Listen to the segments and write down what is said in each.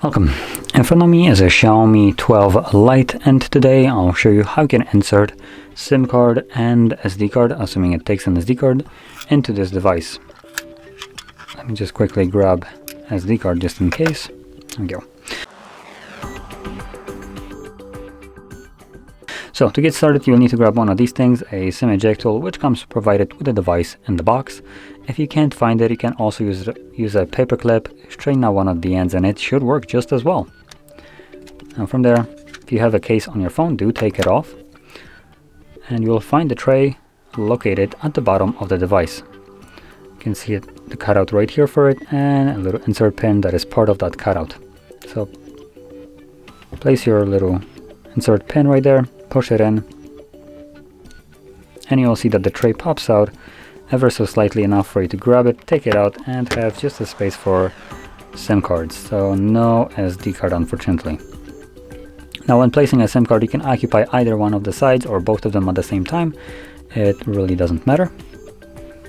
Welcome. In front of me is a Xiaomi 12 Lite, and today I'll show you how you can insert SIM card and SD card, assuming it takes an SD card, into this device. Let me just quickly grab SD card just in case. There we go. So to get started, you'll need to grab one of these things, a SIM eject tool, which comes provided with the device in the box. If you can't find it, you can also use a paper clip, straighten out one of the ends, and it should work just as well. Now from there, if you have a case on your phone, do take it off, and you'll find the tray located at the bottom of the device. You can see the cutout right here for it, and a little insert pin that is part of that cutout. So place your little insert pin right there, push it in, and you'll see that the tray pops out ever so slightly enough for you to grab it, take it out, and have just a space for SIM cards. So no SD card, unfortunately. Now when placing a SIM card, you can occupy either one of the sides or both of them at the same time. It really doesn't matter.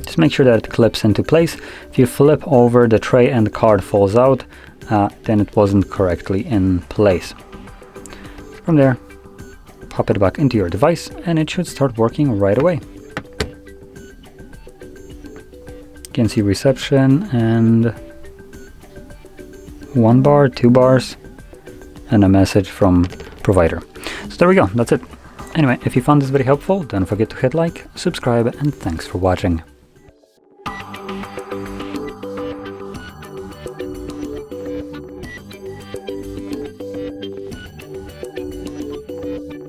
Just make sure that it clips into place. If you flip over the tray and the card falls out, then it wasn't correctly in place. From there, pop it back into your device and it should start working right away. You can see reception and 1 bar, 2 bars, and a message from provider. So there we go, that's it. Anyway, if you found this very helpful, don't forget to hit like, subscribe, and thanks for watching.